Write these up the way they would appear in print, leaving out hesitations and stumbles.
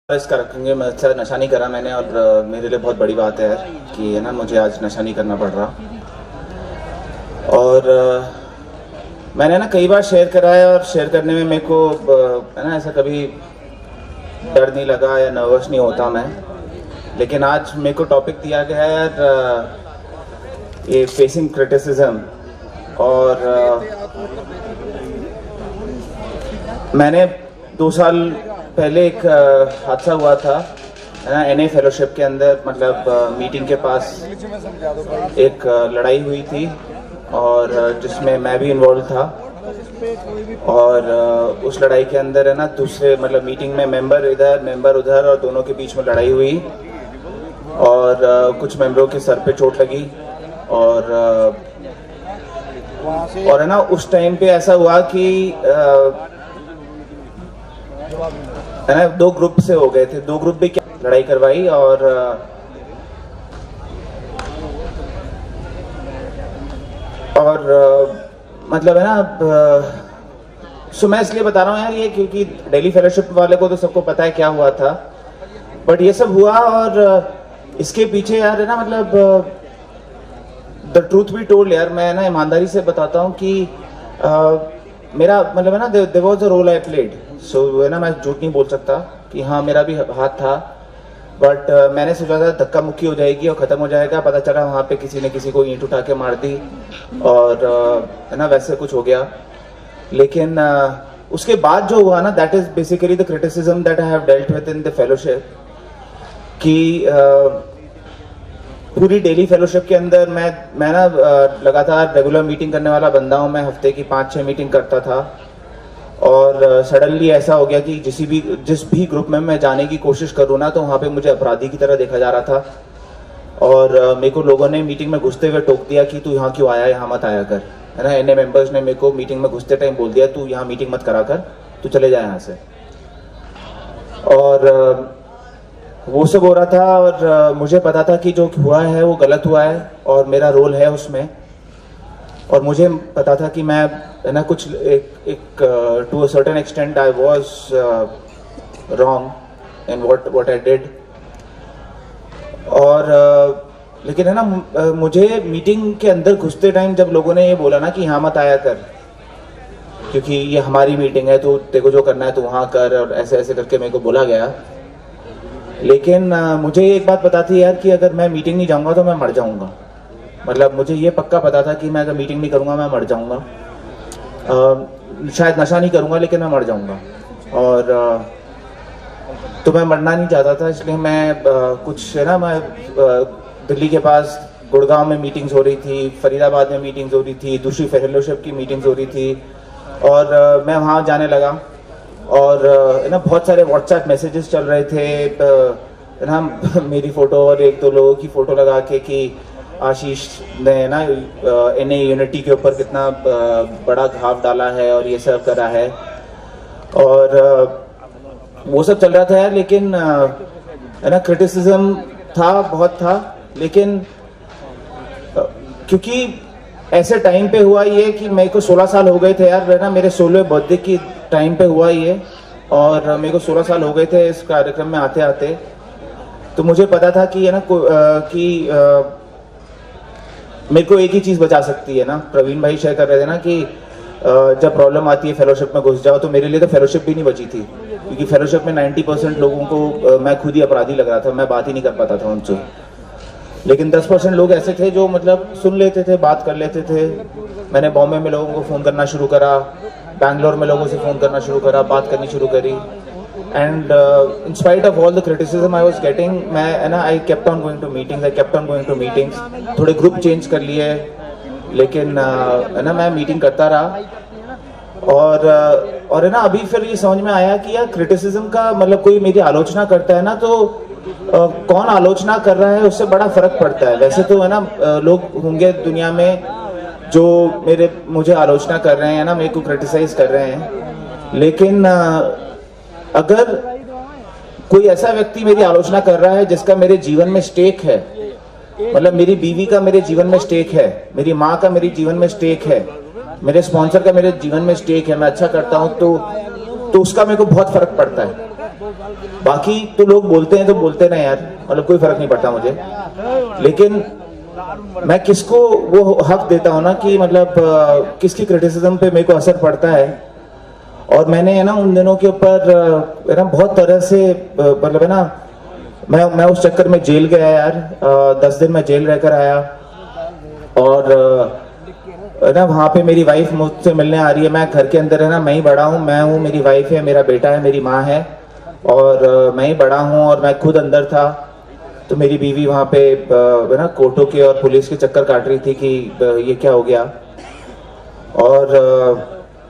इसका रखेंगे। मैं अच्छा नशा नहीं करा मैंने, और मेरे लिए बहुत बड़ी बात है यार कि है ना मुझे आज नशा नहीं करना पड़ रहा। और मैंने ना कई बार शेयर करा है, और शेयर करने में मेरे को है ना ऐसा कभी डर नहीं लगा या नर्वस नहीं होता मैं। लेकिन आज मेरे को टॉपिक दिया गया है यार, ये फेसिंग क्रिटिसिज्म। और मैंने 2 साल पहले एक हादसा हुआ था ना एनए फेलोशिप के अंदर, मतलब मीटिंग के पास एक लड़ाई हुई थी और जिसमें मैं भी इन्वॉल्व था। और उस लड़ाई के अंदर है ना दूसरे मतलब मीटिंग में मेंबर इधर मेंबर उधर और दोनों के बीच में लड़ाई हुई, और कुछ मेंबरों के सर पे चोट लगी। और है ना उस टाइम पे ऐसा हुआ कि है ना 2 ग्रुप से हो गए थे, 2 ग्रुप भी क्या लड़ाई करवाई। और मतलब है ना सो मैं इसलिए बता रहा हूँ यार ये, क्योंकि डेली फेलोशिप वाले को तो सबको पता है क्या हुआ था, बट ये सब हुआ। और इसके पीछे यार है ना मतलब द ट्रूथ बी टोल्ड यार, मैं ना ईमानदारी से बताता हूँ कि मेरा मतलब है ना there was a role I played. So है ना मैं झूठ नहीं बोल सकता कि हाँ मेरा भी हाथ था, बट मैंने सोचा था धक्का मुक्की हो जाएगी और ख़त्म हो जाएगा। पता चला वहाँ पे किसी ने किसी को ईंट उठा के मार दी, और है ना वैसे कुछ हो गया। लेकिन उसके बाद जो हुआ ना, that is basically the criticism that I have dealt with in the fellowship. कि पूरी डेली फेलोशिप के अंदर मैं ना लगातार रेगुलर मीटिंग करने वाला बंदा हूँ। मैं हफ्ते की 5-6 मीटिंग करता था, और सडनली ऐसा हो गया कि जिस भी ग्रुप में मैं जाने की कोशिश करूँ ना, तो वहाँ पे मुझे अपराधी की तरह देखा जा रहा था। और मेरे को लोगों ने मीटिंग में घुसते हुए टोक दिया कि तू यहाँ क्यों आया, यहाँ मत आया कर, है ना। एनए मेंबर्स ने मेरे को मीटिंग में घुसते टाइम बोल दिया तू यहाँ मीटिंग मत करा कर, तू चले जा यहाँ से। और वो सब हो रहा था, और मुझे पता था कि जो हुआ है वो गलत हुआ है और मेरा रोल है उसमें। और मुझे पता था कि मैं है ना कुछ एक to a certain extent I was wrong in what I did. और लेकिन है ना मुझे मीटिंग के अंदर घुसते टाइम जब लोगों ने ये बोला ना कि यहाँ मत आया कर क्योंकि ये हमारी मीटिंग है, तो तेरे को जो करना है तो वहाँ कर, और ऐसे ऐसे करके मेरे को बोला गया। लेकिन मुझे एक बात पता थी यार कि अगर मैं मीटिंग नहीं जाऊँगा तो मैं मर जाऊँगा। मतलब मुझे ये पक्का पता था कि मैं अगर मीटिंग नहीं करूँगा मैं मर जाऊँगा। शायद नशा नहीं करूँगा लेकिन मैं मर जाऊँगा। और तो मैं मरना नहीं चाहता था, इसलिए मैं कुछ है ना मैं दिल्ली के पास गुड़गांव में मीटिंग्स हो रही थी, फरीदाबाद में मीटिंग्स हो रही थी, दूसरी फेलोशिप की मीटिंग्स हो रही थी, और मैं वहाँ जाने लगा। और है ना बहुत सारे व्हाट्सएप मैसेजेस चल रहे थे, है ना मेरी फ़ोटो और 1-2 लोगों की फ़ोटो लगा के कि आशीष ने ना एनए यूनिटी के ऊपर कितना बड़ा घाव डाला है और ये सब करा है। और वो सब चल रहा था यार। लेकिन है ना क्रिटिसिज्म था, बहुत था। लेकिन क्योंकि ऐसे टाइम पे हुआ ये कि मेरे को 16 साल हो गए थे यार, है ना मेरे 16वें बर्थडे की टाइम पे हुआ ये, और मेरे को 16 साल हो गए थे इस कार्यक्रम में आते आते। तो मुझे पता था कि है ना कि मेरे को एक ही चीज़ बचा सकती है ना, प्रवीण भाई शेयर कर रहे थे ना कि जब प्रॉब्लम आती है फेलोशिप में घुस जाओ। तो मेरे लिए तो फेलोशिप भी नहीं बची थी, क्योंकि फेलोशिप में 90% लोगों को मैं खुद ही अपराधी लग रहा था, मैं बात ही नहीं कर पाता था उनसे। लेकिन 10% लोग ऐसे थे जो मतलब सुन लेते थे, बात कर लेते थे। मैंने बॉम्बे में लोगों को फ़ोन करना शुरू करा, बैंगलोर में लोगों से फ़ोन करना शुरू करा, बात करनी शुरू करी। And in spite of all the criticism I was getting, मैं है ना I kept on going to meetings, थोड़े ग्रुप चेंज कर लिए, लेकिन है ना मैं मीटिंग करता रहा। और है ना अभी फिर ये समझ में आया कि यार क्रिटिसिज्म का मतलब कोई मेरी आलोचना करता है ना, तो कौन आलोचना कर रहा है उससे बड़ा फर्क पड़ता है। वैसे तो है ना लोग होंगे दुनिया में जो मुझे आलोचना कर रहे हैं ना, मेरे को क्रिटिसाइज कर रहे हैं, लेकिन अगर कोई ऐसा व्यक्ति मेरी आलोचना कर रहा है जिसका मेरे जीवन में स्टेक है, मतलब मेरी बीवी का मेरे जीवन में स्टेक है, मेरी माँ का मेरे जीवन में स्टेक है, मेरे स्पॉन्सर का मेरे जीवन में स्टेक है, मैं अच्छा करता हूँ, तो उसका मेरे को बहुत फर्क पड़ता है। बाकी तो लोग बोलते हैं तो बोलते ना यार, मतलब कोई फर्क नहीं पड़ता मुझे, लेकिन मैं किसको वो हक देता हूँ ना कि मतलब किसकी क्रिटिसिज्म पे मेरे को असर पड़ता है। और मैंने है ना उन दिनों के ऊपर है ना बहुत तरह से मतलब है ना मैं उस चक्कर में जेल गया यार, 10 दिन में जेल रहकर आया। और है ना वहाँ पे मेरी वाइफ मुझसे मिलने आ रही है, मैं घर के अंदर है ना मैं ही बड़ा हूँ, मैं हूँ, मेरी वाइफ है, मेरा बेटा है, मेरी माँ है, और मैं ही बड़ा हूँ। और मैं खुद अंदर था, तो मेरी बीवी वहाँ पे है ना कोर्टों के और पुलिस के चक्कर काट रही थी कि ये क्या हो गया। और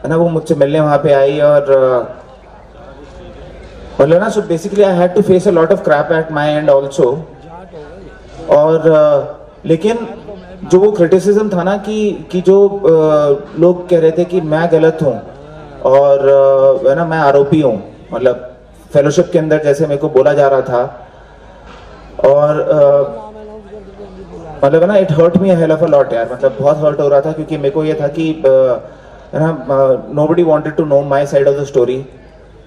है ना वो मुझसे मिलने वहाँ पे आई, और मतलब ना so basically I had to face a lot of crap at my end also. और लेकिन जो वो क्रिटिसिज्म था ना कि जो लोग कह रहे थे कि मैं गलत हूँ और है ना मैं आरोपी हूँ, मतलब फेलोशिप के अंदर जैसे मेरे को बोला जा रहा था। और मतलब है ना it hurt me a hell of a lot यार, मतलब बहुत हर्ट हो रहा था, क्योंकि मेरे को ये था कि है ना nobody wanted to know my side of the story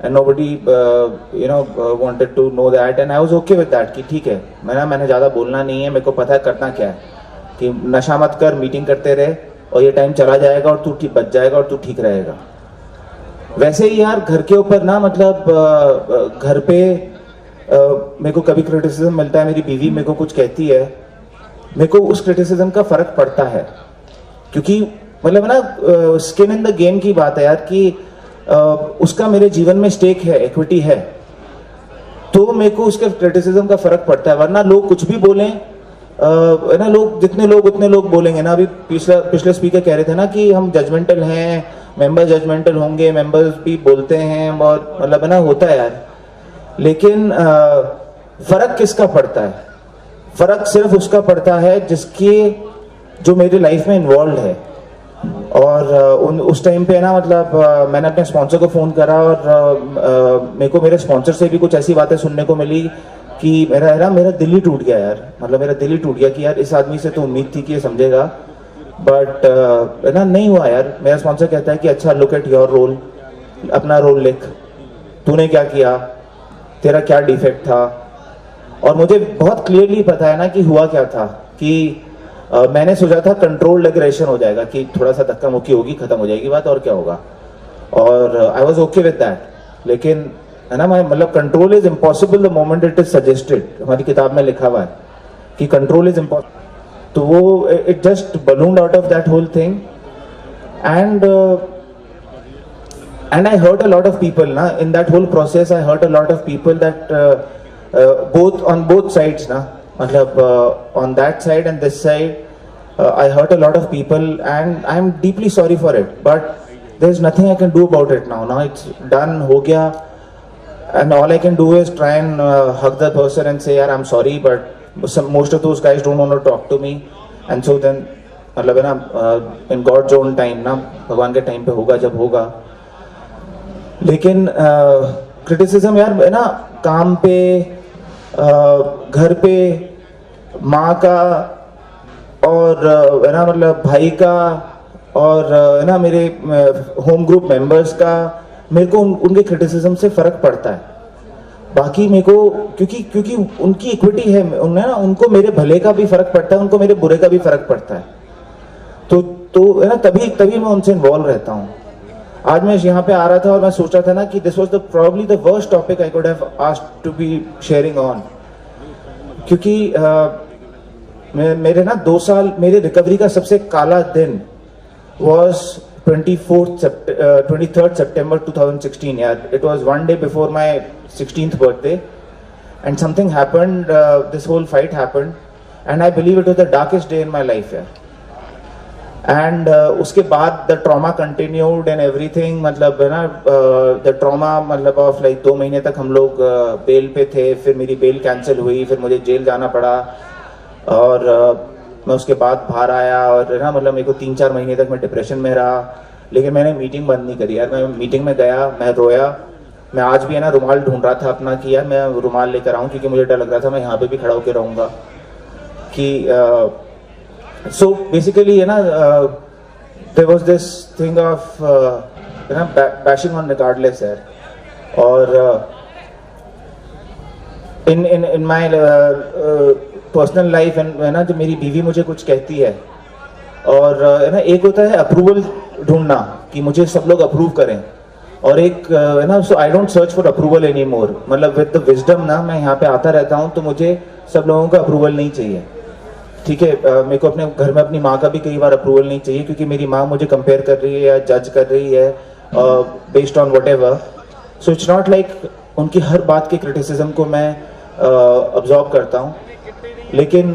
and nobody you know wanted to know that, and I was okay with that कि ठीक है मैंने ज़्यादा बोलना नहीं है, मेरे को पता है करना क्या है, कि नशा मत कर, मीटिंग करते रहे और ये टाइम चला जाएगा और तू ठीक बच जाएगा और तू ठीक रहेगा। वैसे ही यार घर के ऊपर ना मतलब घर पे मेरे को कभी क्रिटिसिज्म मिलता है, मेरी बीवी मेरे को कुछ कहती है, मेरे को उस क्रिटिसिज्म का फर्क पड़ता है, क्योंकि मतलब ना स्किन इन द गेम की बात है यार कि उसका मेरे जीवन में स्टेक है, इक्विटी है, तो मेरे को उसके क्रिटिसिज्म का फर्क पड़ता है। वरना लोग कुछ भी बोलें है ना, लोग जितने लोग उतने लोग बोलेंगे ना। अभी पिछले स्पीकर कह रहे थे ना कि हम जजमेंटल हैं, मेंबर जजमेंटल होंगे, मेंबर्स भी बोलते हैं, और मतलब है ना होता है यार, लेकिन फर्क किसका पड़ता है? फर्क सिर्फ उसका पड़ता है जिसके जो मेरी लाइफ में इन्वॉल्व है। और उस टाइम पे ना मतलब मैंने अपने स्पॉन्सर को फ़ोन करा, और मेरे को मेरे स्पॉन्सर से भी कुछ ऐसी बातें सुनने को मिली कि मेरा दिल ही टूट गया यार, मतलब मेरा दिल ही टूट गया कि यार इस आदमी से तो उम्मीद थी कि ये समझेगा, बट है ना नहीं हुआ यार। मेरा स्पॉन्सर कहता है कि अच्छा लुक एट योर रोल, अपना रोल लिख, तूने क्या किया, तेरा क्या डिफेक्ट था। और मुझे बहुत क्लियरली पता है ना कि हुआ क्या था, कि मैंने सोचा था कंट्रोल्ड एग्रेशन हो जाएगा, कि थोड़ा सा धक्का मुक्की होगी, खत्म हो जाएगी बात, और क्या होगा, और I was okay with that. लेकिन है ना मैं मतलब control is impossible the moment it is suggested, हमारी किताब में लिखा हुआ है कि कंट्रोल इज इम्पॉसिबल। तो वो it just ballooned out of that whole thing, and I hurt a lot of people na in that whole process. I hurt a lot of people that on both sides na, matlab on that side and this side, I hurt a lot of people, and I'm deeply sorry for it, but there's nothing I can do about it now. Now it's done, ho gaya, and all I can do is try and hug the person and say yaar I'm sorry, but most of those guys don't want to talk to me, and so then मतलब है ना in God's own time ना, भगवान के time पे होगा जब होगा। लेकिन क्रिटिसिज्म यार है ना काम पे, घर पे, माँ का, और है ना मतलब भाई का, और है ना मेरे होम ग्रुप मेंबर्स का, मेरे को उनके क्रिटिसिज्म से फर्क पड़ता है। बाकी मेरे को क्योंकि उनकी इक्विटी है, उन्हें ना उनको मेरे भले का भी फर्क पड़ता है, उनको मेरे बुरे का भी फर्क पड़ता है, तो है ना तभी मैं उनसे इन्वॉल्व रहता हूँ। आज मैं यहाँ पे आ रहा था और मैं सोच रहा था ना कि this was probably the worst topic I could have asked to be sharing on, क्योंकि मेरे ना 2 साल, मेरे रिकवरी का सबसे काला दिन was 23rd September 2016 यार। It was one day before my 16th birthday, and something happened, this whole fight happened, and I believe it was the darkest day in my life यार। एंड उसके बाद the trauma continued and everything, मतलब है ना the trauma मतलब of like 2 महीने तक हम लोग बेल पे थे, फिर मेरी बेल कैंसिल हुई, फिर मुझे जेल जाना पड़ा, और मैं उसके बाद बाहर आया, और है ना मतलब मेरे को 3-4 महीने तक मैं डिप्रेशन में रहा। लेकिन मैंने मीटिंग बंद नहीं करी यार, मैं मीटिंग में गया, मैं रोया, मैं आज भी है ना रुमाल ढूंढ रहा था अपना कि यार मैं रुमाल लेकर आऊँ, क्योंकि मुझे डर लग रहा था मैं यहाँ पे भी खड़ा होकर रहूँगा कि so basically you know there was this thing of you know bashing on regardless है। और इन माय पर्सनल लाइफ, है ना, जो मेरी बीवी मुझे कुछ कहती है, और है ना, एक होता है अप्रूवल ढूंढना कि मुझे सब लोग अप्रूव करें, और एक है ना, so I don't search for approval any more, मतलब विद द विजडम ना मैं यहाँ पे आता रहता हूँ, तो मुझे सब लोगों का अप्रूवल नहीं चाहिए, ठीक है। मेरे को अपने घर में अपनी माँ का भी कई बार अप्रूवल नहीं चाहिए, क्योंकि मेरी माँ मुझे कंपेयर कर रही है या जज कर रही है based on what ever. So it's not like उनकी हर बात के क्रिटिसिज्म को मैं अब्जॉर्ब करता हूँ, लेकिन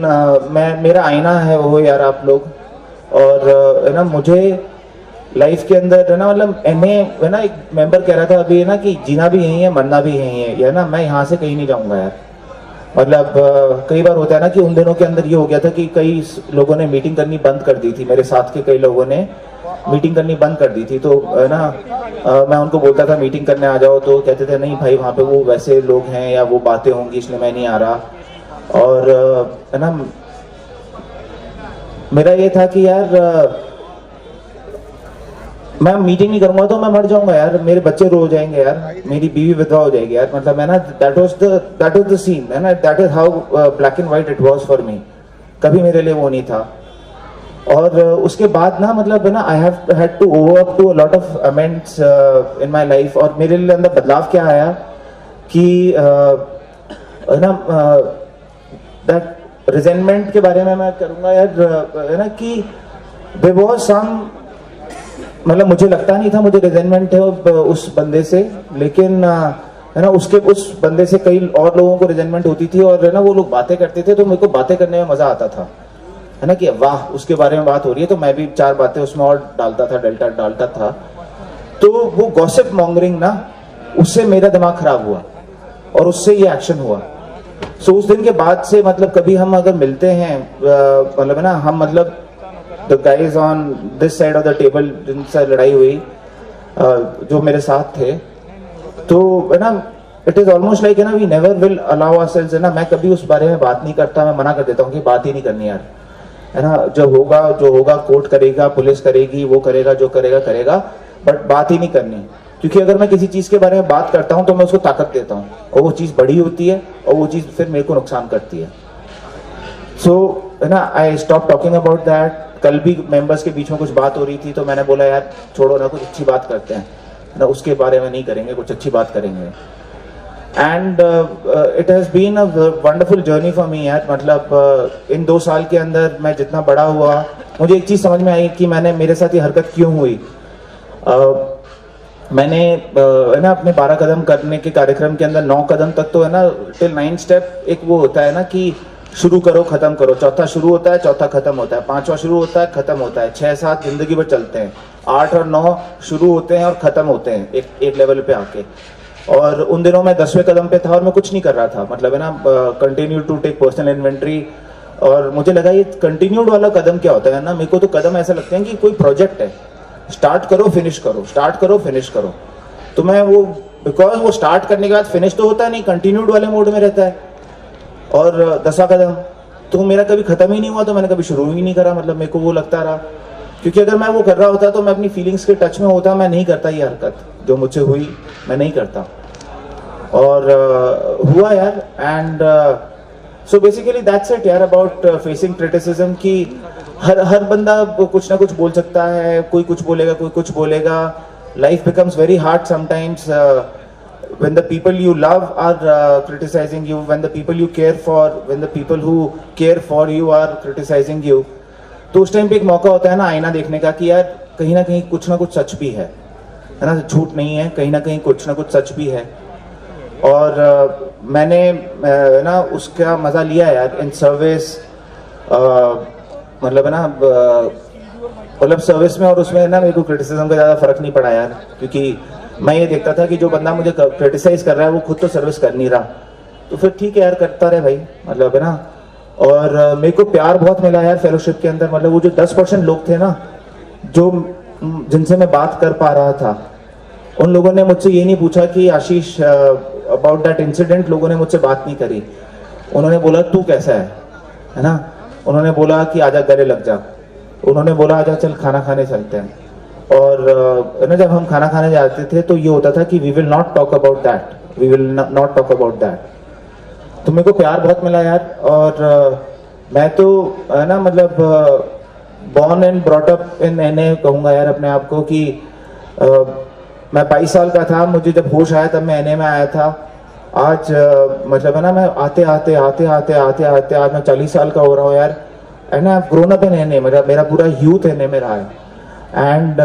मैं, मेरा आईना है वो यार आप लोग, और है ना, मुझे लाइफ के अंदर है ना, मतलब है ना, एक मेंबर कह रहा था अभी है ना कि जीना भी यही है, मरना भी यही है ना, मैं यहाँ से कहीं नहीं जाऊँगा यार। मतलब कई बार होता है ना कि उन दिनों के अंदर ये हो गया था कि कई लोगों ने मीटिंग करनी बंद कर दी थी, मेरे साथ के कई लोगों ने मीटिंग करनी बंद कर दी थी, तो है ना, मैं उनको बोलता था मीटिंग करने आ जाओ, तो कहते थे नहीं भाई वहाँ पे वो वैसे लोग हैं या वो बातें होंगी इसलिए मैं नहीं आ रहा। और है ना, मेरा ये था कि यार मैं मीटिंग नहीं करूंगा तो मैं मर जाऊंगा यार, मेरे बच्चे रो जाएंगे यार, मेरी बीवी विधवा हो जाएगी यार, मतलब है ना, दैट वाज द सीन, है ना, that is how black and white it was for me. कभी मेरे लिए वो नहीं था। और उसके बाद ना, मतलब है ना, I have had to over up to a lot of amends in my life, और मेरे लिए अंदर बदलाव क्या आया कि है ना, दैट रिजेंटमेंट के बारे में मैं करूंगा यार, है ना, कि देयर वाज सम, मतलब मुझे लगता नहीं था मुझे रिजेंटमेंट है उस बंदे से, लेकिन है ना, उसके उस बंदे से कई और लोगों को रिजेंटमेंट होती थी, और है ना, वो लोग बातें करते थे तो मेरे को बातें करने में मजा आता था, है ना, कि वाह उसके बारे में बात हो रही है, तो मैं भी चार बातें उसमें और डालता था। तो वो गॉसिप मॉन्गरिंग ना, उससे मेरा दिमाग खराब हुआ और उससे ये एक्शन हुआ। सो उस दिन के बाद से मतलब कभी हम अगर मिलते हैं, मतलब है ना, हम मतलब the guys on this side of the table जिनसे लड़ाई हुई, जो मेरे साथ थे, तो है ना, इट इज ऑलमोस्ट लाइक, है ना, we never will allow ourselves, है ना, मैं कभी उस बारे में बात नहीं करता, मैं मना कर देता हूँ कि बात ही नहीं करनी यार, है ना, जो होगा कोर्ट करेगा, पुलिस करेगी, वो करेगा, जो करेगा, बट बात ही नहीं करनी, क्योंकि अगर मैं किसी चीज के बारे में बात करता हूँ तो मैं उसको ताकत देता हूँ, और वो चीज बड़ी होती है और वो चीज फिर मेरे को नुकसान करती है। सो है ना, I stop talking about that. कल भी मेंबर्स के बीच में कुछ बात हो रही थी, तो मैंने बोला यार छोड़ो ना, कुछ अच्छी बात करते हैं ना, उसके बारे में नहीं करेंगे, कुछ अच्छी बात करेंगे। And it has been a wonderful journey for me यार, मतलब इन 2 साल के अंदर मैं जितना बड़ा हुआ, मुझे एक चीज समझ में आई कि मैंने, मेरे साथ ये हरकत क्यों हुई। मैंने है ना, अपने 12 कदम करने के कार्यक्रम के अंदर 9 कदम तक तो है ना, टिल 9 स्टेप एक वो होता है ना कि शुरू करो खत्म करो, चौथा शुरू होता है, चौथा खत्म होता है, 5वां शुरू होता है, खत्म होता है, 6-7 जिंदगी भर चलते हैं, 8 और 9 शुरू होते हैं और खत्म होते हैं एक लेवल पे आके। और उन दिनों मैं 10वें कदम पे था और मैं कुछ नहीं कर रहा था, मतलब है ना, continue to take personal inventory. और मुझे लगा ये कंटिन्यूड वाला कदम क्या होता है ना, मेरे को तो कदम ऐसा लगते हैं कि कोई प्रोजेक्ट है, स्टार्ट करो फिनिश करो, स्टार्ट करो फिनिश करो। तो मैं वो, बिकॉज वो स्टार्ट करने के बाद फिनिश तो होता नहीं, कंटिन्यूड वाले मोड में रहता है। और 10वां कदम तो मेरा कभी खत्म ही नहीं हुआ, तो मैंने कभी शुरू ही नहीं करा, मतलब मेरे को वो लगता रहा, क्योंकि अगर मैं वो कर रहा होता तो मैं अपनी फीलिंग्स के टच में होता, मैं नहीं करता ये हरकत जो मुझसे हुई, मैं नहीं करता। और हुआ यार, and so basically that's it यार, अबाउट फेसिंग क्रिटिसिज्म, की हर बंदा कुछ ना कुछ बोल सकता है, कोई कुछ बोलेगा, कोई कुछ बोलेगा। Life becomes very hard sometimes when the people you love are criticizing you, when the people you care for, when the people who care for you are criticizing you, तो उस टाइम पे एक मौका होता है ना आईना देखने का कि यार कहीं ना कुछ सच भी है ना, झूठ नहीं है, कहीं ना कहीं कुछ ना कुछ सच भी है। और मैंने ना उसका मजा लिया यार इन सर्विस, मतलब है ना, मतलब सर्विस में और उसमें ना मेरे को क्रिटिसिज्म का ज़्यादा फर्क नहीं पड़ा यार, क्योंकि मैं ये देखता था कि जो बंदा मुझे क्रिटिसाइज कर रहा है वो खुद तो सर्विस कर नहीं रहा, तो फिर ठीक है यार, करता रहे भाई, मतलब है ना। और मेरे को प्यार बहुत मिला यार फेलोशिप के अंदर, मतलब वो जो 10% लोग थे ना, जो जिनसे मैं बात कर पा रहा था, उन लोगों ने मुझसे ये नहीं पूछा कि आशीष अबाउट दैट इंसिडेंट, लोगों ने मुझसे बात नहीं करी, उन्होंने बोला तू कैसा है ना, उन्होंने बोला कि आजा गले लग जा, उन्होंने बोला आजा चल खाना खाने चलते हैं। और ना जब हम खाना खाने जाते थे तो ये होता था कि we will not talk about that, we will not talk about that. तो मेरे को प्यार बहुत मिला यार। और मैं तो है ना मतलब born and brought up in NA कहूँगा यार अपने आप को कि मैं 22 साल का था, मुझे जब होश आया तब मैं एनए में आया था। आज मतलब है ना मैं आते आते आज मैं 40 साल का हो रहा हूँ यार। And I have grown up in NA, मेरा पूरा यूथ एनए में रहा है। एंड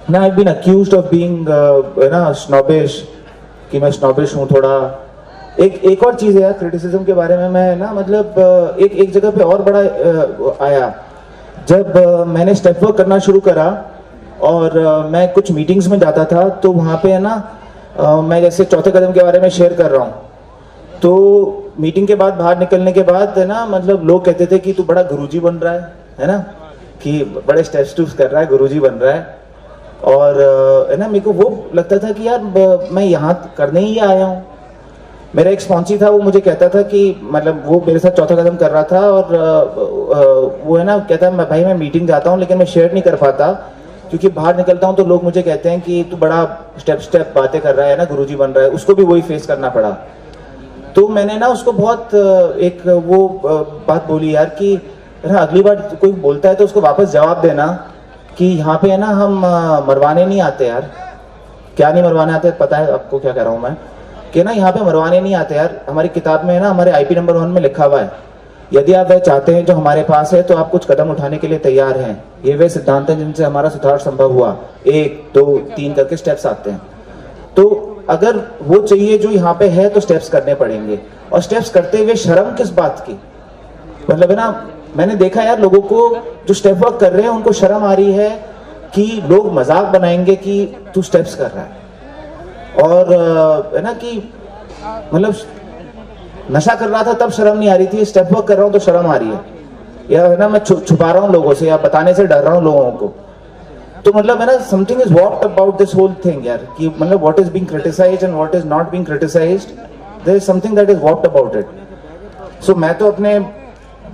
ना I have been accused of being ना स्नॉबिश, कि मैं स्नॉबिश हूँ थोड़ा। एक और चीज़ है यार क्रिटिसिज्म के बारे में, मैं ना मतलब एक जगह पे और बड़ा आया जब मैंने स्टेप वर्क करना शुरू करा और मैं कुछ मीटिंग्स में जाता था, तो वहाँ पे है ना मैं जैसे चौथे कदम के बारे में शेयर कर रहा हूँ, तो मीटिंग के बाद बाहर निकलने के बाद है ना मतलब लोग कहते थे कि तू बड़ा गुरुजी बन रहा है ना, कि बड़े स्टेप्स कर रहा है, गुरुजी बन रहा है। और है ना मेरे को वो लगता था कि यार मैं यहाँ करने ही आया हूँ। मेरा एक स्पॉन्सी था, वो मुझे कहता था कि मतलब वो मेरे साथ चौथा कदम कर रहा था और वो है ना कहता है भाई मैं मीटिंग जाता हूँ लेकिन मैं शेयर नहीं कर पाता, क्योंकि बाहर निकलता हूँ तो लोग मुझे कहते हैं कि तू बड़ा स्टेप बातें कर रहा है ना, गुरुजी बन रहा है। उसको भी वही फेस करना पड़ा। तो मैंने ना उसको बहुत एक वो बात बोली यार कि ना अगली बार कोई बोलता है तो उसको वापस जवाब देना कि यहाँ पे है ना हम मरवाने नहीं आते यार। क्या नहीं मरवाने आते पता है आपको क्या कह रहा हूँ मैं, कि ना यहाँ पे मरवाने नहीं आते यार। हमारी किताब में है ना हमारे आईपी नंबर 1 में लिखा हुआ है, यदि आप वह चाहते हैं जो हमारे पास है तो आप कुछ कदम उठाने के लिए तैयार हैं। ये वे सिद्धांत हैं जिनसे हमारा सुधार संभव हुआ। 1 2 3 करके स्टेप्स आते हैं। तो अगर वो चाहिए जो यहाँ पे है तो स्टेप्स करने पड़ेंगे। और स्टेप्स करते हुए शर्म किस बात की, मतलब है ना मैंने देखा यार लोगों को जो स्टेप वर्क कर रहे हैं उनको शर्म आ रही है कि लोग मजाक बनाएंगे कि तू स्टेप्स कर रहा है। और है ना कि मतलब नशा कर रहा था तब शर्म नहीं आ रही थी, स्टेप वर्क कर रहा हूँ तो शर्म आ रही है, या है ना मैं छुपा रहा हूँ लोगों से या बताने से डर रहा हूँ लोगों को। तो मतलब है ना something is what about this whole thing यार, कि मतलब what is being criticised and what is not being criticised, there is something that is what about it. So मैं तो अपने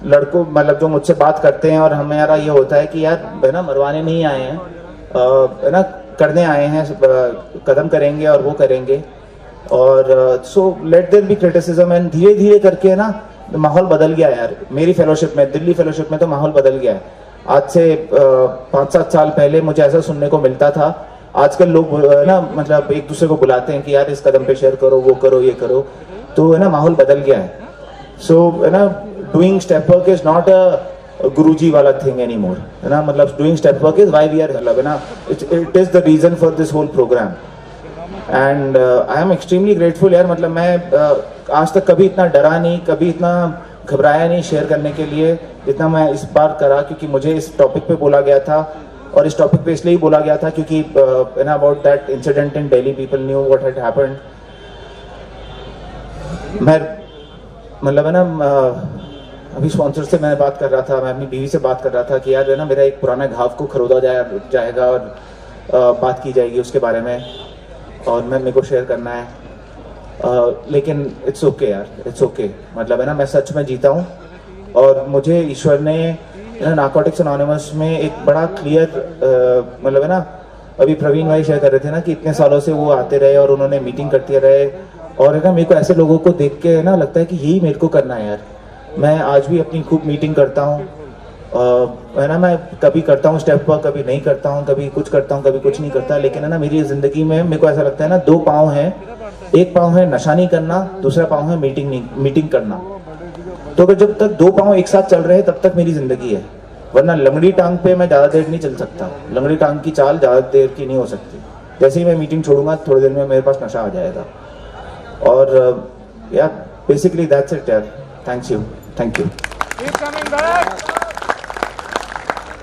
लड़कों मतलब जो मुझसे बात करते हैं और हमारा ये होता है कि यार है ना मरवाने नहीं आए हैं, है ना करने आए हैं, कदम करेंगे और वो करेंगे। और so let there be criticism. And धीरे धीरे करके ना माहौल बदल गया यार मेरी फेलोशिप में, दिल्ली फेलोशिप में तो माहौल बदल गया है। आज से 5-7 साल पहले मुझे ऐसा सुनने को मिलता था, आजकल लोग ना मतलब एक दूसरे को बुलाते हैं कि यार इस कदम पे शेयर करो, वो करो, ये करो। तो है ना माहौल बदल गया है। सो है ना doing step work is not a Guruji वाला थिंग एनी मोर, है ना मतलब doing step work is why we are मतलब है ना it is the reason for this whole programme. And I am extremely grateful यार, मतलब मैं आज तक कभी इतना डरा नहीं, कभी इतना घबराया नहीं शेयर करने के लिए जितना मैं इस बार करा, क्योंकि मुझे इस टॉपिक पे बोला गया था। और इस टॉपिक पे इसलिए ही बोला गया था क्योंकि you know about that incident in Delhi, people knew what had happened. मैं मतलब है ना अभी स्पॉन्सर से मैं बात कर रहा था, मैं अपनी बीवी से बात कर रहा था कि यार है ना मेरा एक पुराना घाव को खरोदा जाएगा और बात की जाएगी उसके बारे में, और मेरे को शेयर करना है। लेकिन इट्स ओके यार, इट्स ओके। मतलब है ना मैं सच में जीता हूँ और मुझे ईश्वर ने नार्कोटिक्स एनोनिमस में एक बड़ा क्लियर मतलब है ना अभी प्रवीण भाई शेयर कर रहे थे ना कि इतने सालों से वो आते रहे और उन्होंने मीटिंग करते रहे। और है ना मेरे को ऐसे लोगों को देख के है ना लगता है कि यही मेरे को करना है यार। मैं आज भी अपनी खूब मीटिंग करता हूँ, है ना मैं कभी करता हूँ स्टेप वर्क, कभी नहीं करता हूँ, कभी कुछ करता हूँ, कभी कुछ नहीं करता। लेकिन है ना मेरी जिंदगी में मेरे को ऐसा लगता है ना 2 पाँव हैं, एक पाँव है नशा नहीं करना, दूसरा पाँव है मीटिंग करना। तो अगर जब तक 2 पाँव एक साथ चल रहे हैं तब तक मेरी जिंदगी है, वरना लंगड़ी टांग पे मैं ज़्यादा देर नहीं चल सकता। लंगड़ी टांग की चाल ज़्यादा देर की नहीं हो सकती। जैसे ही मैं मीटिंग छोड़ूंगा थोड़ी देर में मेरे पास नशा आ जाएगा। और यार बेसिकली दैट्स इट यार। Thank you.